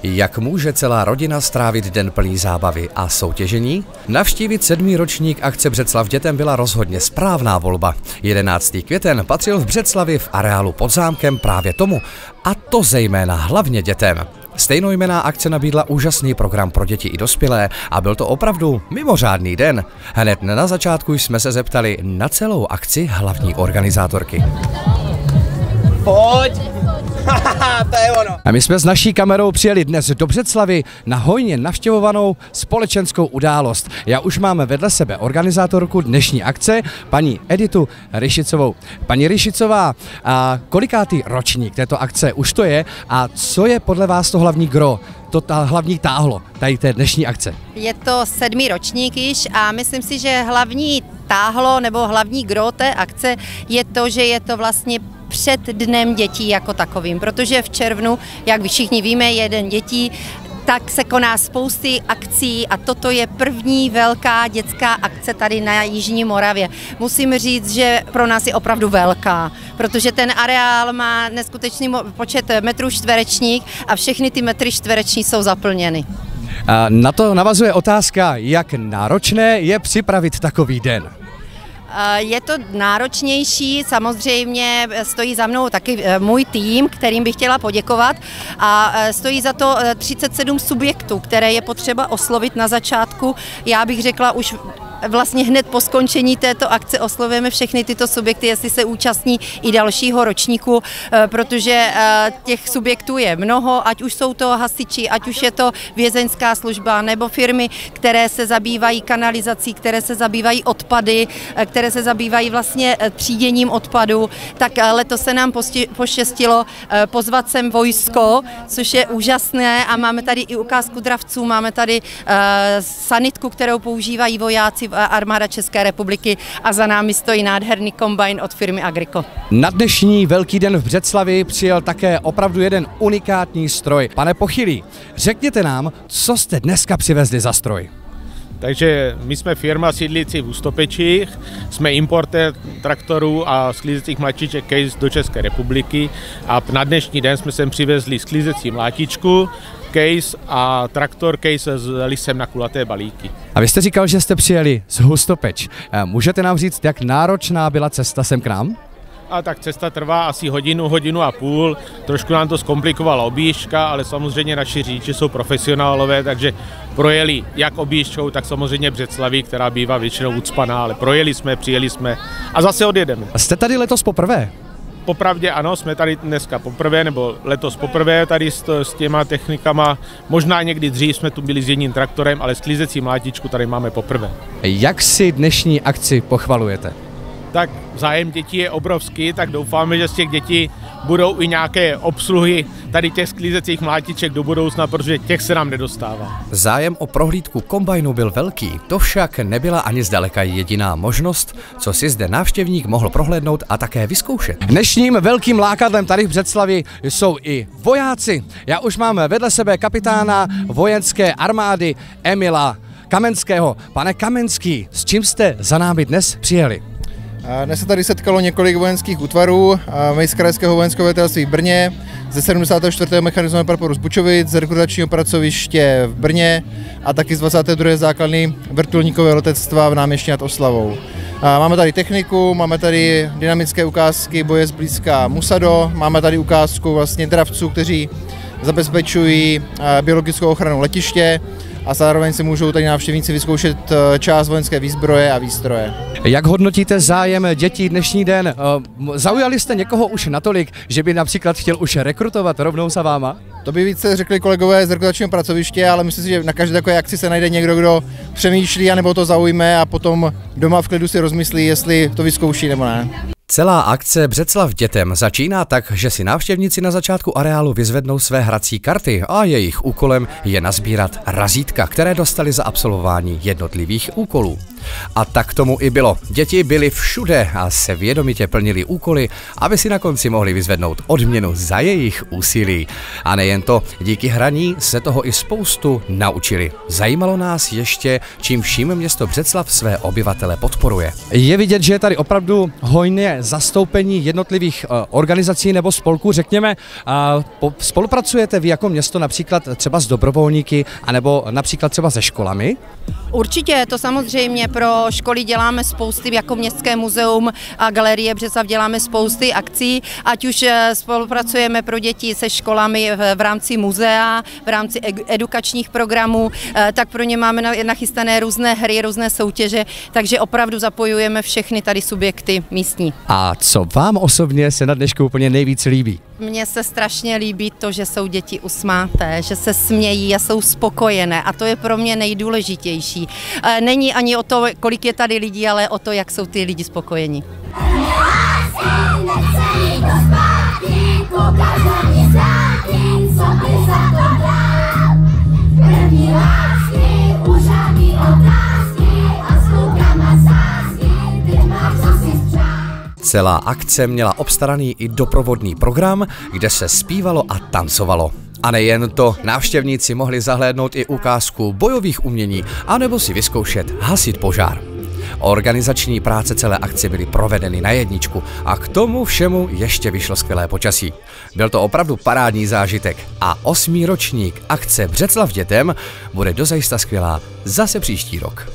Jak může celá rodina strávit den plný zábavy a soutěžení? Navštívit 7. ročník akce Břeclav dětem byla rozhodně správná volba. 11. květen patřil v Břeclavi v areálu pod zámkem právě tomu, a to zejména hlavně dětem. Stejnojmenná akce nabídla úžasný program pro děti i dospělé a byl to opravdu mimořádný den. Hned na začátku jsme se zeptali na celou akci hlavní organizátorky. Pojď! To je ono. A my jsme s naší kamerou přijeli dnes do Břeclavy na hojně navštěvovanou společenskou událost. Já už máme vedle sebe organizátorku dnešní akce, paní Editu Ryšicovou. Paní Ryšicová, a kolikátý ročník této akce už to je a co je podle vás to hlavní gro, to hlavní táhlo tady té dnešní akce? Je to 7. ročník již a myslím si, že hlavní táhlo nebo hlavní gro té akce je to, že je to vlastně před dnem dětí jako takovým, protože v červnu, jak všichni víme, je den dětí, tak se koná spousty akcí a toto je první velká dětská akce tady na Jižní Moravě. Musím říct, že pro nás je opravdu velká, protože ten areál má neskutečný počet metrů čtverečních a všechny ty metry čtvereční jsou zaplněny. A na to navazuje otázka, jak náročné je připravit takový den. Je to náročnější, samozřejmě stojí za mnou taky můj tým, kterým bych chtěla poděkovat a stojí za to 37 subjektů, které je potřeba oslovit na začátku. Já bych řekla už vlastně hned po skončení této akce oslovujeme všechny tyto subjekty, jestli se účastní i dalšího ročníku, protože těch subjektů je mnoho, ať už jsou to hasiči, ať už je to vězeňská služba nebo firmy, které se zabývají kanalizací, které se zabývají odpady, které se zabývají vlastně tříděním odpadu, tak letos se nám poštěstilo pozvat sem vojsko, což je úžasné a máme tady i ukázku dravců, máme tady sanitku, kterou používají vojáci Armáda České republiky a za námi stojí nádherný kombajn od firmy Agrico. Na dnešní velký den v Břeclavi přijel také opravdu jeden unikátní stroj. Pane Pochylý, řekněte nám, co jste dneska přivezli za stroj? Takže my jsme firma sídlící v Ústopečích, jsme importér traktorů a sklízecích mlátiček Case do České republiky a na dnešní den jsme sem přivezli sklízecí mlátičku, Case a traktor Case s lisem na kulaté balíky. A vy jste říkal, že jste přijeli z Hustopeč. Můžete nám říct, jak náročná byla cesta sem k nám? A tak cesta trvá asi hodinu a půl, trošku nám to zkomplikovala objížďka, ale samozřejmě naši řidiči jsou profesionálové, takže projeli jak objížďkou, tak samozřejmě Břeclaví, která bývá většinou ucpaná, ale projeli jsme, přijeli jsme a zase odjedeme. A jste tady letos poprvé? Popravdě ano, jsme tady dneska poprvé, nebo letos poprvé tady s těma technikama. Možná někdy dřív jsme tu byli s jedním traktorem, ale sklízecí mlátičku tady máme poprvé. Jak si dnešní akci pochvalujete? Tak zájem dětí je obrovský, tak doufáme, že z těch dětí budou i nějaké obsluhy tady těch sklízecích mlátiček do budoucna, protože těch se nám nedostává. Zájem o prohlídku kombajnu byl velký, to však nebyla ani zdaleka jediná možnost, co si zde návštěvník mohl prohlédnout a také vyzkoušet. Dnešním velkým lákadlem tady v Břeclavi jsou i vojáci. Já už mám vedle sebe kapitána vojenské armády Emila Kamenského. Pane Kamenský, s čím jste za námi dnes přijeli? Dnes se tady setkalo několik vojenských útvarů, my z Krajského vojenského velitelství v Brně, ze 74. mechanizovaného praporu z Bučovic, z rekrutačního pracoviště v Brně a taky z 22. základny vrtulníkového letectva v Náměšti nad Oslavou. Máme tady techniku, máme tady dynamické ukázky boje zblízka Musado, máme tady ukázku vlastně dravců, kteří zabezpečují biologickou ochranu letiště a zároveň si můžou tady návštěvníci vyzkoušet část vojenské výzbroje a výstroje. Jak hodnotíte zájem dětí dnešní den? Zaujali jste někoho už natolik, že by například chtěl už rekrutovat rovnou za váma? To by více řekli kolegové z rekrutačního pracoviště, ale myslím si, že na každé takové akci se najde někdo, kdo přemýšlí anebo to zaujme a potom doma v klidu si rozmyslí, jestli to vyzkouší nebo ne. Celá akce Břeclav dětem začíná tak, že si návštěvníci na začátku areálu vyzvednou své hrací karty a jejich úkolem je nazbírat razítka, které dostali za absolvování jednotlivých úkolů. A tak tomu i bylo. Děti byly všude a se vědomitě plnili úkoly, aby si na konci mohli vyzvednout odměnu za jejich úsilí. A nejen to, díky hraní se toho i spoustu naučili. Zajímalo nás ještě, čím vším město Břeclav své obyvatele podporuje. Je vidět, že je tady opravdu hojně zastoupení jednotlivých organizací nebo spolků, řekněme, spolupracujete vy jako město například třeba s dobrovolníky, anebo například třeba se školami? Určitě, to samozřejmě pro školy děláme spousty, jako Městské muzeum a Galerie Břeclav děláme spousty akcí, ať už spolupracujeme pro děti se školami v rámci muzea, v rámci edukačních programů, tak pro ně máme nachystané různé hry, různé soutěže, takže opravdu zapojujeme všechny tady subjekty místní. A co vám osobně se na dnešku úplně nejvíc líbí? Mně se strašně líbí to, že jsou děti usmáté, že se smějí a jsou spokojené a to je pro mě nejdůležitější. Není ani o to, kolik je tady lidí, ale o to, jak jsou ty lidi spokojení. Celá akce měla obstaraný i doprovodný program, kde se zpívalo a tancovalo. A nejen to, návštěvníci mohli zahlédnout i ukázku bojových umění, anebo si vyzkoušet hasit požár. Organizační práce celé akce byly provedeny na jedničku a k tomu všemu ještě vyšlo skvělé počasí. Byl to opravdu parádní zážitek a 8. ročník akce Břeclav dětem bude dozajista skvělá zase příští rok.